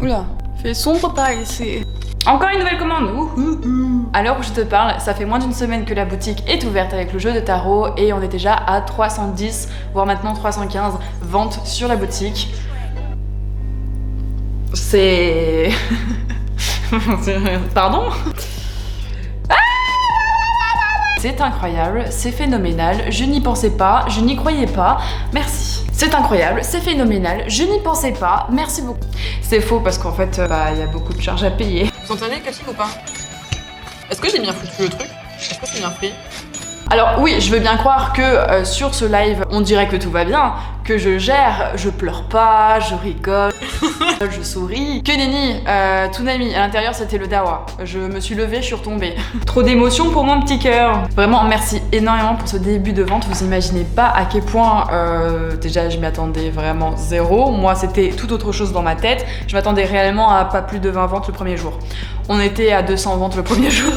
Oula, fait sombre par ici. Encore une nouvelle commande. À l'heure où je te parle, ça fait moins d'une semaine que la boutique est ouverte avec le jeu de tarot et on est déjà à 310, voire maintenant 315 ventes sur la boutique. C'est... Pardon ? C'est incroyable, c'est phénoménal, je n'y pensais pas, je n'y croyais pas, merci. C'est incroyable, c'est phénoménal, je n'y pensais pas, merci beaucoup. C'est faux parce qu'en fait, il y a beaucoup de charges à payer. Vous entendez le casting ou pas? Est-ce que j'ai bien foutu le truc? Est-ce que c'est bien fait? Alors oui, je veux bien croire que sur ce live, on dirait que tout va bien, que je gère, je pleure pas, je rigole, je souris. Que nenni, Toonami, à l'intérieur c'était le dawa. Je me suis levée, je suis retombée. Trop d'émotions pour mon petit cœur. Vraiment, merci énormément pour ce début de vente. Vous imaginez pas à quel point, déjà je m'y attendais vraiment zéro. Moi c'était tout autre chose dans ma tête. Je m'attendais réellement à pas plus de 20 ventes le premier jour. On était à 200 ventes le premier jour.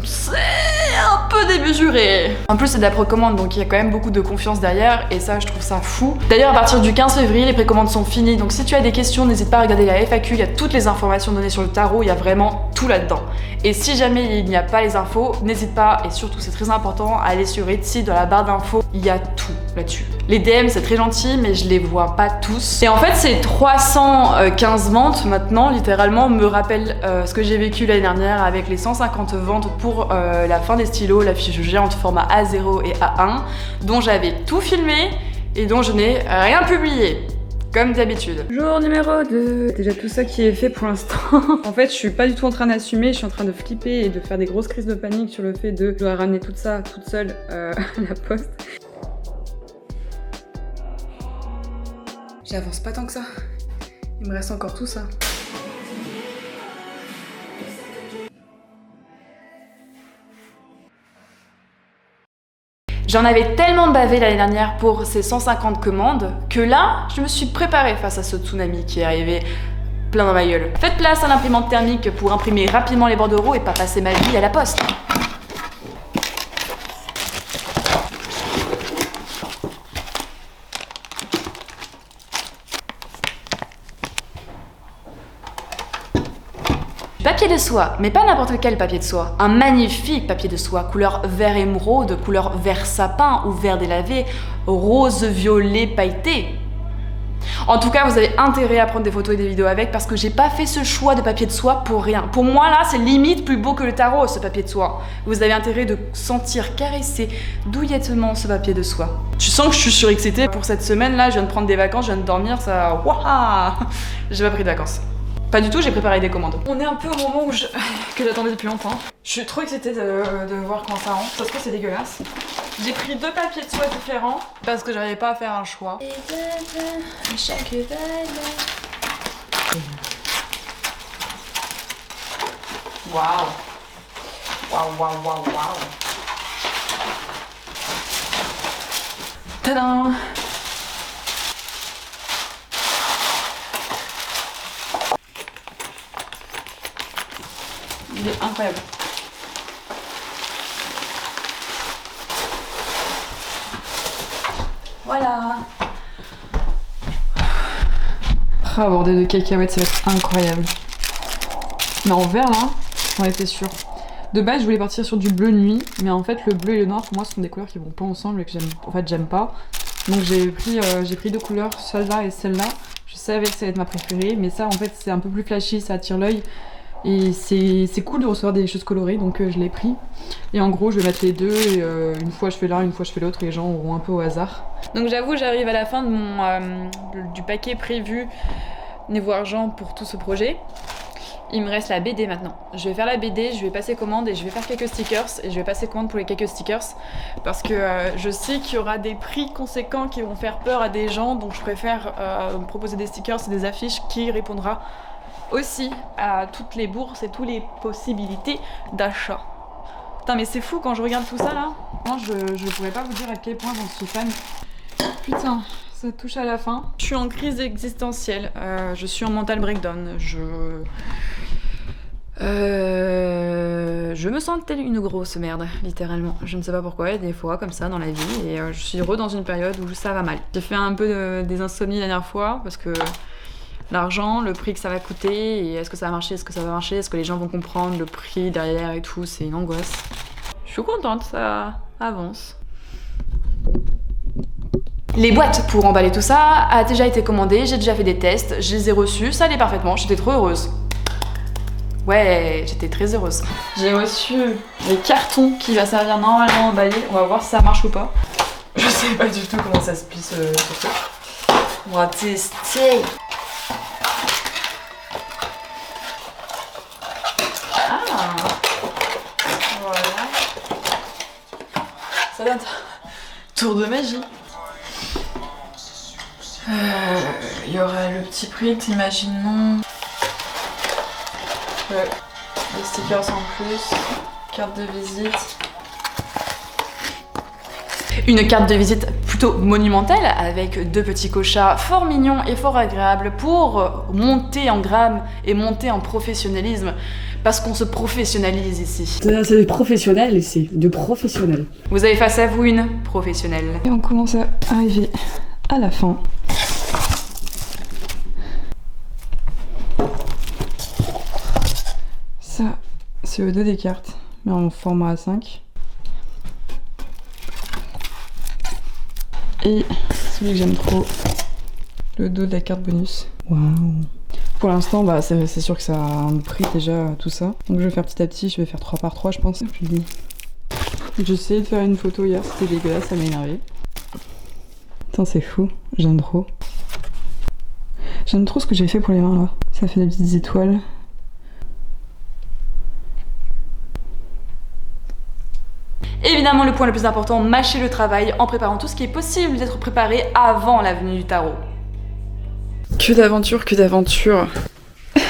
C'est un peu démesuré. En plus c'est de la précommande donc il y a quand même beaucoup de confiance derrière et ça je trouve ça fou. D'ailleurs à partir du 15 février les précommandes sont finies donc si tu as des questions n'hésite pas à regarder la FAQ, il y a toutes les informations données sur le tarot, il y a vraiment tout là-dedans. Et si jamais il n'y a pas les infos, n'hésite pas et surtout c'est très important à aller sur Etsy dans la barre d'infos, il y a tout là-dessus. Les DM c'est très gentil mais je les vois pas tous. Et en fait ces 315 ventes maintenant littéralement me rappellent ce que j'ai vécu l'année dernière avec les 150 ventes pour la fin des stylos, la fiche géante format A0 et A1 dont j'avais tout filmé et dont je n'ai rien publié. Comme d'habitude. Jour numéro 2. Déjà tout ça qui est fait pour l'instant. En fait, je suis pas du tout en train d'assumer, je suis en train de flipper et de faire des grosses crises de panique sur le fait de je dois ramener tout ça toute seule à la poste. J'avance pas tant que ça. Il me reste encore tout ça. J'en avais tellement bavé l'année dernière pour ces 150 commandes que là, je me suis préparée face à ce tsunami qui est arrivé plein dans ma gueule. Faites place à l'imprimante thermique pour imprimer rapidement les bordereaux et pas passer ma vie à la poste. Papier de soie, mais pas n'importe quel papier de soie. Un magnifique papier de soie, couleur vert émeraude, couleur vert sapin ou vert délavé, rose violet pailleté. En tout cas, vous avez intérêt à prendre des photos et des vidéos avec parce que j'ai pas fait ce choix de papier de soie pour rien. Pour moi là, c'est limite plus beau que le tarot ce papier de soie. Vous avez intérêt de sentir caresser douillettement ce papier de soie. Tu sens que je suis surexcitée pour cette semaine là, je viens de prendre des vacances, je viens de dormir, ça... Waouh. J'ai pas pris de vacances. Pas du tout, j'ai préparé des commandes. On est un peu au moment où que j'attendais depuis longtemps. Je suis trop excitée de voir comment ça rentre, parce que c'est dégueulasse. J'ai pris 2 papiers de soie différents, parce que j'arrivais pas à faire un choix. Waouh. Waouh, waouh, waouh, waouh. Tadam. Il est incroyable. Voilà. Ah, bordel de cacahuètes, ça va être incroyable. Mais en vert là, j'en étais sûre. De base, je voulais partir sur du bleu nuit, mais en fait, le bleu et le noir, pour moi, ce sont des couleurs qui vont pas ensemble et que j'aime pas. Donc j'ai pris 2 couleurs, celle-là et celle-là. Je savais que ça allait être ma préférée, mais ça, en fait, c'est un peu plus flashy, ça attire l'œil. Et c'est cool de recevoir des choses colorées, donc je l'ai pris. Et en gros, je vais mettre les deux, et une fois je fais l'un, une fois je fais l'autre, et les gens auront un peu au hasard. Donc j'avoue, j'arrive à la fin de du paquet prévu niveau argent pour tout ce projet. Il me reste la BD maintenant. Je vais faire la BD, je vais passer commande et je vais faire quelques stickers. Et je vais passer commande pour les quelques stickers. Parce que je sais qu'il y aura des prix conséquents qui vont faire peur à des gens. Donc je préfère proposer des stickers et des affiches qui répondra aussi à toutes les bourses et toutes les possibilités d'achat. Putain mais c'est fou quand je regarde tout ça là. Moi je pourrais pas vous dire à quel point j'en suis fan. Putain, ça touche à la fin. Je suis en crise existentielle, je suis en mental breakdown, je me sens telle une grosse merde, littéralement. Je ne sais pas pourquoi, il y a des fois comme ça dans la vie et je suis dans une période où ça va mal. J'ai fait un peu des insomnies la dernière fois parce que L'argent, le prix que ça va coûter, et est-ce que ça va marcher, est-ce que ça va marcher, est-ce que les gens vont comprendre le prix derrière et tout, c'est une angoisse. Je suis contente, ça avance. Les boîtes pour emballer tout ça a déjà été commandée, j'ai déjà fait des tests, je les ai reçus, ça allait parfaitement, j'étais trop heureuse. Ouais, j'étais très heureuse. J'ai reçu les cartons qui va servir normalement à emballer, on va voir si ça marche ou pas. Je sais pas du tout comment ça se plisse sur ça. On va tester. Ah, voilà. Ça donne tour de magie. Il y aura le petit print, imaginons. Ouais. Les stickers en plus. Carte de visite. Une carte de visite plutôt monumentale avec 2 petits cochas fort mignons et fort agréables pour monter en grammes et monter en professionnalisme parce qu'on se professionnalise ici. C'est professionnel ici, de professionnel. Vous avez face à vous une professionnelle. Et on commence à arriver à la fin. Ça, c'est le dos des cartes, mais en format A5. Et celui que j'aime trop, le dos de la carte bonus. Waouh! Pour l'instant, bah, c'est sûr que ça a un prix déjà, tout ça. Donc je vais faire petit à petit, je vais faire 3 par 3 je pense. J'ai essayé de faire une photo hier, c'était dégueulasse, ça m'a énervé. Putain, c'est fou, j'aime trop. J'aime trop ce que j'ai fait pour les mains là. Ça fait des petites étoiles. Évidemment, le point le plus important, mâcher le travail en préparant tout ce qui est possible d'être préparé avant la venue du tarot. Que d'aventure, que d'aventure. J'ai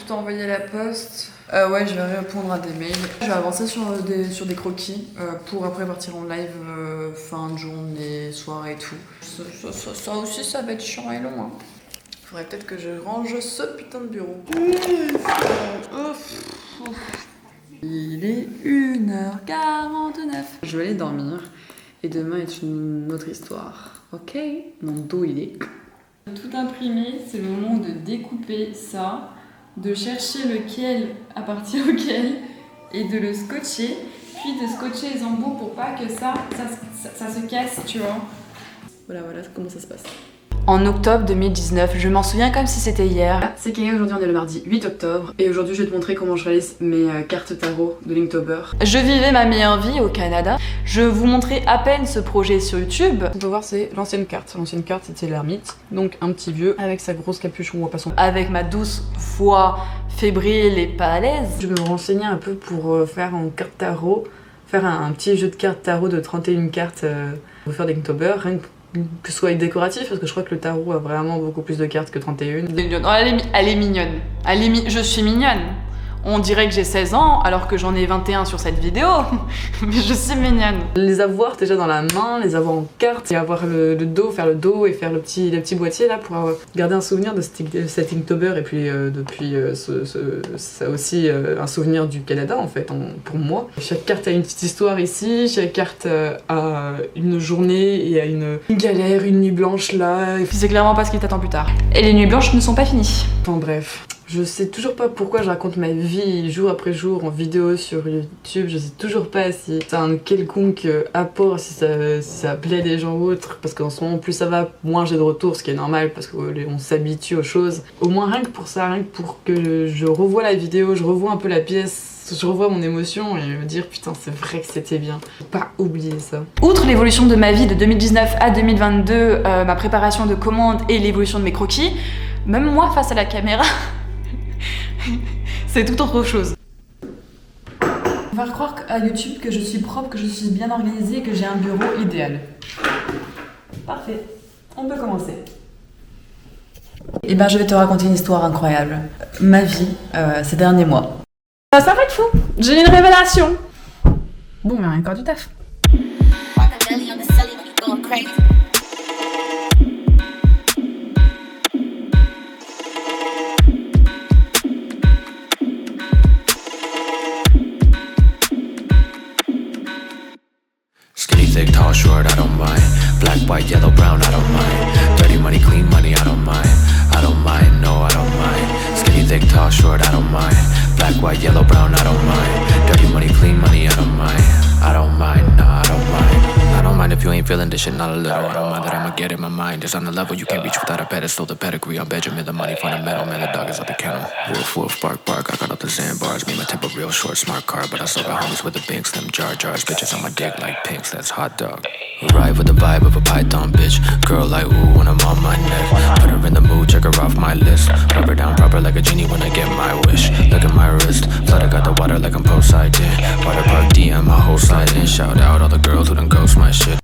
tout envoyé à la poste. Ouais, je vais répondre à des mails. Je vais avancer sur des croquis pour après partir en live fin de journée, soirée et tout. Ça aussi, ça va être chiant et long. Hein. Faudrait peut-être que je range ce putain de bureau. Il est 1h49. Je vais aller dormir et demain est une autre histoire. Ok? Mon dos il est... Tout imprimé, c'est le moment de découper ça, de chercher lequel appartient auquel et de le scotcher, puis de scotcher les embouts pour pas que ça se casse, tu vois. Voilà comment ça se passe. En octobre 2019, je m'en souviens comme si c'était hier. C'est Kéné, aujourd'hui on est le mardi 8 octobre et aujourd'hui je vais te montrer comment je réalise mes cartes tarot de Linktober. Je vivais ma meilleure vie au Canada. Je vous montrais à peine ce projet sur YouTube. On peut voir, c'est l'ancienne carte. L'ancienne carte c'était l'ermite, donc un petit vieux avec sa grosse capuche, on voit pas son... Avec ma douce voix fébrile et pas à l'aise. Je vais me renseigner un peu pour faire en carte tarot, faire un petit jeu de cartes tarot de 31 cartes pour faire des Linktober, rien que ce soit décoratif, parce que je crois que le tarot a vraiment beaucoup plus de cartes que 31. Elle est mignonne. Je suis mignonne. On dirait que j'ai 16 ans alors que j'en ai 21 sur cette vidéo. Mais je suis mignonne. Les avoir déjà dans la main, les avoir en carte, et avoir le dos, faire le dos et faire le petit boîtier là pour garder un souvenir de cet Inktober et puis depuis ça aussi un souvenir du Canada en fait pour moi. Chaque carte a une petite histoire ici, chaque carte a une journée et a une galère, une nuit blanche là. Et puis c'est clairement pas ce qui t'attend plus tard. Et les nuits blanches ne sont pas finies. Enfin bref. Je sais toujours pas pourquoi je raconte ma vie jour après jour en vidéo sur YouTube, je sais toujours pas si ça a un quelconque apport, si ça plaît les gens ou autres, parce qu'en ce moment plus ça va, moins j'ai de retours, ce qui est normal parce qu'on s'habitue aux choses. Au moins rien que pour ça, rien que pour que je revoie la vidéo, je revois un peu la pièce, je revois mon émotion et me dire putain c'est vrai que c'était bien. Faut pas oublier ça. Outre l'évolution de ma vie de 2019 à 2022, ma préparation de commandes et l'évolution de mes croquis, même moi face à la caméra, c'est tout autre chose. On va croire à YouTube que je suis propre, que je suis bien organisée, que j'ai un bureau idéal. Parfait, on peut commencer. Eh ben je vais te raconter une histoire incroyable. Ma vie ces derniers mois. Ça va être fou, j'ai une révélation. Bon, mais encore du taf. thick, tall, short, I don't mind. Black, white, yellow, brown, I don't mind. Dirty money, clean money, I don't mind. I don't mind, no, I don't mind. Skinny, thick, tall, short, I don't mind. Black, white, yellow, brown, I don't mind. Dirty money, clean money, I don't mind. I don't mind, nah, I don't mind. I don't mind if you ain't feeling this shit, not a little. I don't mind that I'ma get in my mind. It's on the level you can't reach without a pedestal. The pedigree on Benjamin, the money fundamental. Man, the dog is at the kennel. Wolf, wolf, bark, bark. I got up the sandbars. Made my tempo real short, smart car. But I still got homies with a big slim jar jars. Bitches on my dick like pinks, that's hot dog. Ride with the vibe of a python bitch. Girl like ooh when I'm on my neck. Put her in the mood, check her off my list. Rub her down proper like a genie when I get my wish. Look at my wrist, flood I got the water like I'm Poseidon. Water park DM, my whole side in. Shout out all the girls who done ghost my shit.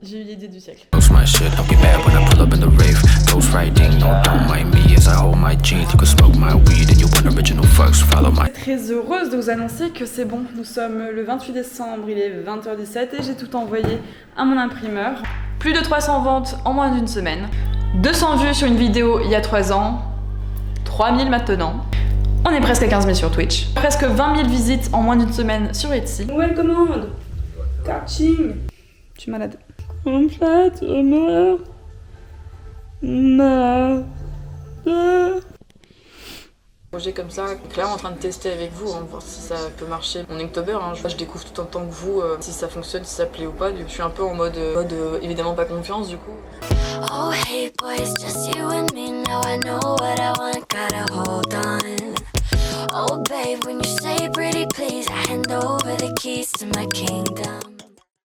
J'ai eu l'idée du siècle. Ghost my shit, don't be mad when I pull up in the rave. Ghost riding, no don't mind me as I hold my jeans. You can smoke my weed and you want original fucks, follow my. Très heureuse de vous annoncer que c'est bon. Nous sommes le 28 décembre, il est 20h17 et j'ai tout envoyé à mon imprimeur. Plus de 300 ventes en moins d'une semaine. 200 vues sur une vidéo il y a 3 ans. 3000 maintenant. On est presque à 15 000 sur Twitch. Presque 20 000 visites en moins d'une semaine sur Etsy. Nouvelle commande. Catching. Je suis malade. Complète, malade. Projet comme ça, clairement en train de tester avec vous, hein, voir si ça peut marcher. Mon Inktober, hein, je découvre tout en tant que vous, si ça fonctionne, si ça plaît ou pas. Je suis un peu en mode évidemment pas confiance du coup. Oh hey boys, just you and me, now I know what I want, gotta hold on. Oh babe, when you say pretty please, I hand over the keys to my kingdom.